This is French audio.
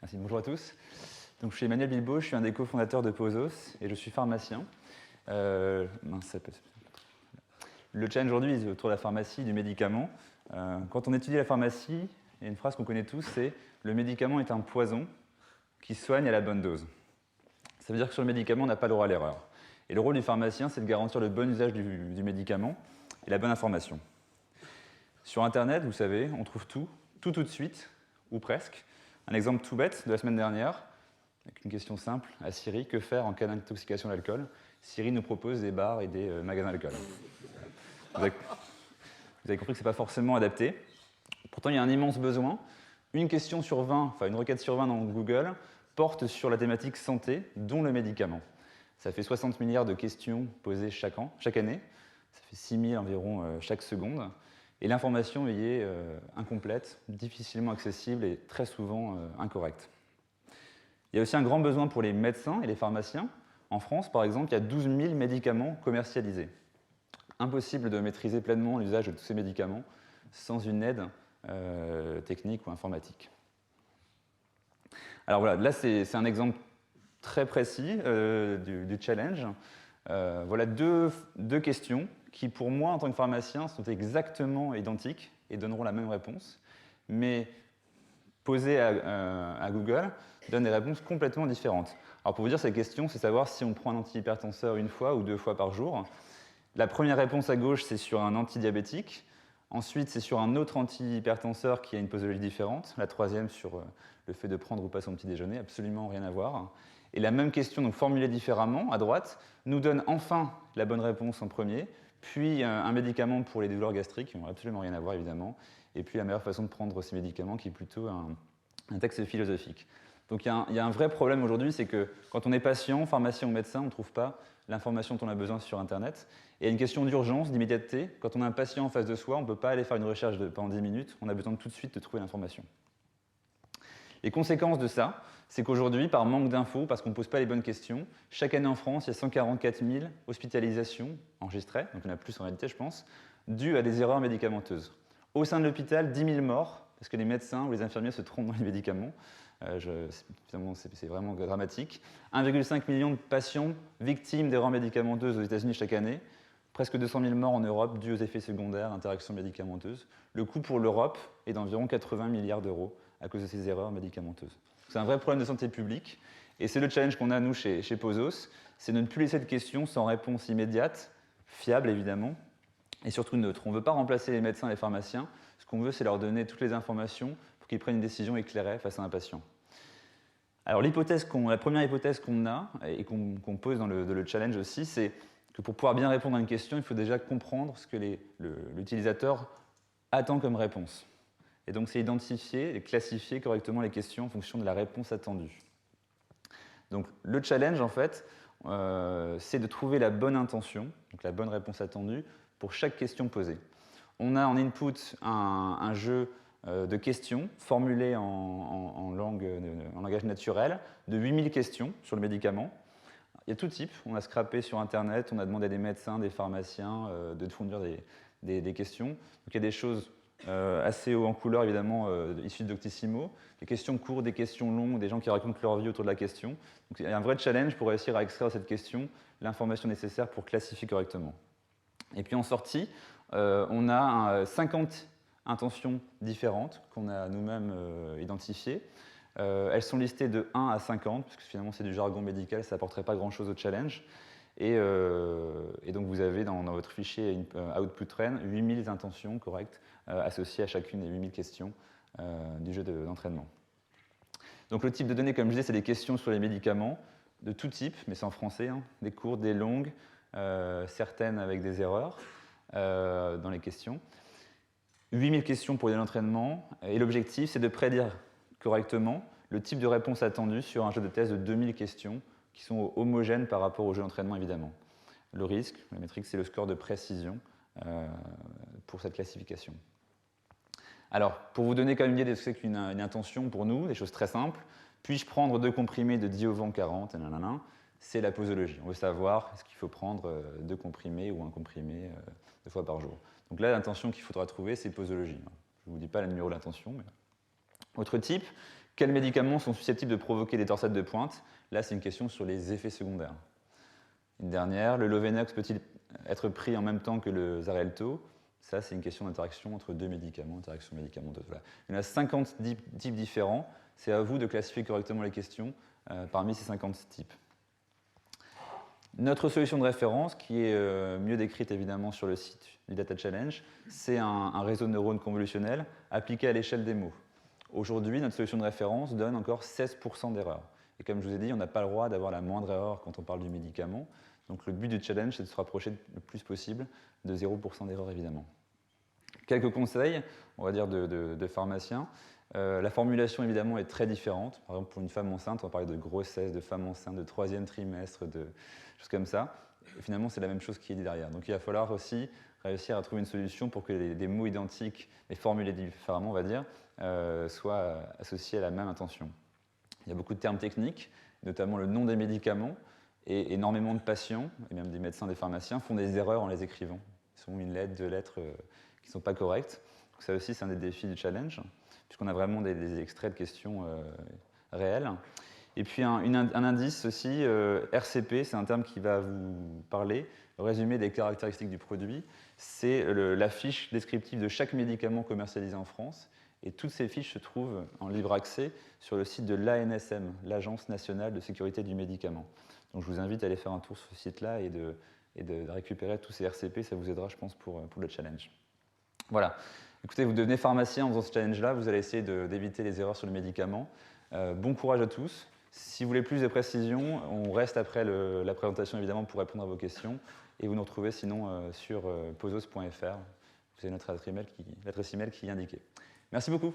Merci, bonjour à tous. Donc, je suis Emmanuel Bilbao, je suis un des cofondateurs de Pozos et je suis pharmacien. Le challenge aujourd'hui est autour de la pharmacie, du médicament. Quand on étudie la pharmacie, il y a une phrase qu'on connaît tous, c'est « le médicament est un poison qui soigne à la bonne dose ». Ça veut dire que sur le médicament, on n'a pas le droit à l'erreur. Et le rôle du pharmacien, c'est de garantir le bon usage du médicament et la bonne information. Sur Internet, vous savez, on trouve tout de suite, ou presque. Un exemple tout bête de la semaine dernière, avec une question simple à Siri, que faire en cas d'intoxication à l'alcool? Siri nous propose des bars et des magasins d'alcool. Vous avez compris que ce n'est pas forcément adapté. Pourtant, il y a un immense besoin. Une question sur 20, enfin une requête sur 20 dans Google, porte sur la thématique santé, dont le médicament. Ça fait 60 milliards de questions posées chaque année. Ça fait 6 000 environ chaque seconde. Et l'information y est incomplète, difficilement accessible et très souvent incorrecte. Il y a aussi un grand besoin pour les médecins et les pharmaciens. En France, par exemple, il y a 12 000 médicaments commercialisés. Impossible de maîtriser pleinement l'usage de tous ces médicaments sans une aide technique ou informatique. Alors voilà, là c'est un exemple très précis du challenge. Voilà deux questions qui, pour moi, en tant que pharmacien, sont exactement identiques et donneront la même réponse, mais posées à Google donnent des réponses complètement différentes. Alors pour vous dire, cette question, c'est savoir si on prend un antihypertenseur une fois ou 2 fois par jour. La première réponse à gauche, c'est sur un antidiabétique. Ensuite, c'est sur un autre antihypertenseur qui a une posologie différente. La troisième, sur le fait de prendre ou pas son petit déjeuner, absolument rien à voir. Et la même question, donc formulée différemment, à droite, nous donne enfin la bonne réponse en premier, puis un médicament pour les douleurs gastriques, qui n'ont absolument rien à voir évidemment, et puis la meilleure façon de prendre ces médicaments, qui est plutôt un texte philosophique. Donc il y a un vrai problème aujourd'hui, c'est que quand on est patient, pharmacien ou médecin, on ne trouve pas l'information dont on a besoin sur Internet. Et il y a une question d'urgence, d'immédiateté. Quand on a un patient en face de soi, on ne peut pas aller faire une recherche pendant 10 minutes, on a besoin tout de suite de trouver l'information. Les conséquences de ça, c'est qu'aujourd'hui, par manque d'infos, parce qu'on ne pose pas les bonnes questions, chaque année en France, il y a 144 000 hospitalisations enregistrées, donc il y en a plus en réalité, je pense, dues à des erreurs médicamenteuses. Au sein de l'hôpital, 10 000 morts, parce que les médecins ou les infirmiers se trompent dans les médicaments. C'est vraiment dramatique. 1,5 million de patients victimes d'erreurs médicamenteuses aux États-Unis chaque année. Presque 200 000 morts en Europe dus aux effets secondaires, interactions médicamenteuses. Le coût pour l'Europe est d'environ 80 milliards d'euros à cause de ces erreurs médicamenteuses. C'est un vrai problème de santé publique. Et c'est le challenge qu'on a, nous, chez Pozos, c'est de ne plus laisser de questions sans réponse immédiate, fiable évidemment, et surtout neutre. On ne veut pas remplacer les médecins et les pharmaciens. Ce qu'on veut, c'est leur donner toutes les informations pour qu'ils prennent une décision éclairée face à un patient. Alors la première hypothèse qu'on a et qu'on pose dans le challenge aussi, c'est que pour pouvoir bien répondre à une question, il faut déjà comprendre ce que l'utilisateur attend comme réponse. Et donc c'est identifier et classifier correctement les questions en fonction de la réponse attendue. Donc le challenge, en fait, c'est de trouver la bonne intention, donc la bonne réponse attendue, pour chaque question posée. On a en input un jeu de questions formulées en langage naturel de 8000 questions sur le médicament. Il y a tout type. On a scrappé sur Internet, on a demandé à des médecins, des pharmaciens de fournir des questions. Donc il y a des choses assez haut en couleur, évidemment, issues de Doctissimo. Des questions courtes, des questions longues, des gens qui racontent leur vie autour de la question. Donc il y a un vrai challenge pour réussir à extraire de cette question l'information nécessaire pour classifier correctement. Et puis en sortie, on a 50 intentions différentes qu'on a nous-mêmes identifiées. Elles sont listées de 1 à 50, parce que finalement c'est du jargon médical, ça n'apporterait pas grand-chose au challenge. Et donc vous avez dans votre fichier output train 8000 intentions correctes associées à chacune des 8000 questions du jeu d'entraînement. Donc le type de données, comme je disais, c'est des questions sur les médicaments de tout type, mais c'est en français, hein, des courtes, des longues, certaines avec des erreurs dans les questions. 8000 questions pour l'entraînement, et l'objectif, c'est de prédire correctement le type de réponse attendue sur un jeu de test de 2000 questions qui sont homogènes par rapport au jeu d'entraînement, évidemment. Le risque, la métrique, c'est le score de précision pour cette classification. Alors, pour vous donner quand même une idée de ce qu'est qu'une intention pour nous, des choses très simples, puis-je prendre 2 comprimés de diovent 40, c'est la posologie. On veut savoir est-ce qu'il faut prendre 2 comprimés ou 1 comprimé 2 fois par jour. Donc là, l'intention qu'il faudra trouver, c'est posologie. Je ne vous dis pas le numéro de l'intention. Mais... Autre type, Quels médicaments sont susceptibles de provoquer des torsades de pointe? Là, c'est une question sur les effets secondaires. Une dernière, le Lovenox peut-il être pris en même temps que le Xarelto? Ça, c'est une question d'interaction entre deux médicaments, interaction médicamenteuse. Voilà. Il y en a 50 types différents. C'est à vous de classifier correctement les questions parmi ces 50 types. Notre solution de référence, qui est mieux décrite évidemment sur le site du Data Challenge, c'est un réseau de neurones convolutionnels appliqué à l'échelle des mots. Aujourd'hui, notre solution de référence donne encore 16% d'erreurs. Et comme je vous ai dit, on n'a pas le droit d'avoir la moindre erreur quand on parle du médicament. Donc le but du challenge, c'est de se rapprocher le plus possible de 0% d'erreur, évidemment. Quelques conseils, on va dire, de pharmaciens. La formulation, évidemment, est très différente. Par exemple, pour une femme enceinte, on va parler de grossesse, de femme enceinte, de 3e trimestre, de choses comme ça. Et finalement, c'est la même chose qui est dit derrière. Donc il va falloir aussi réussir à trouver une solution pour que des mots identiques, mais formulés différemment, on va dire, soient associés à la même intention. Il y a beaucoup de termes techniques, notamment le nom des médicaments, et énormément de patients, et même des médecins, des pharmaciens, font des erreurs en les écrivant. Ils ont une lettre, deux lettres qui ne sont pas correctes. Donc ça aussi, c'est un des défis du challenge, puisqu'on a vraiment des extraits de questions réelles. Et puis un indice aussi, RCP, c'est un terme qui va vous parler, le résumé des caractéristiques du produit. C'est la fiche descriptive de chaque médicament commercialisé en France. Et toutes ces fiches se trouvent en libre accès sur le site de l'ANSM, l'Agence nationale de sécurité du médicament. Donc je vous invite à aller faire un tour sur ce site-là et de récupérer tous ces RCP, ça vous aidera, je pense, pour le challenge. Voilà. Écoutez, vous devenez pharmacien en faisant ce challenge-là, vous allez essayer d'éviter les erreurs sur le médicament. Bon courage à tous. Si vous voulez plus de précisions, on reste après la présentation, évidemment, pour répondre à vos questions. Et vous nous retrouvez sinon sur pozos.fr. Vous avez notre adresse email qui est indiquée. Merci beaucoup.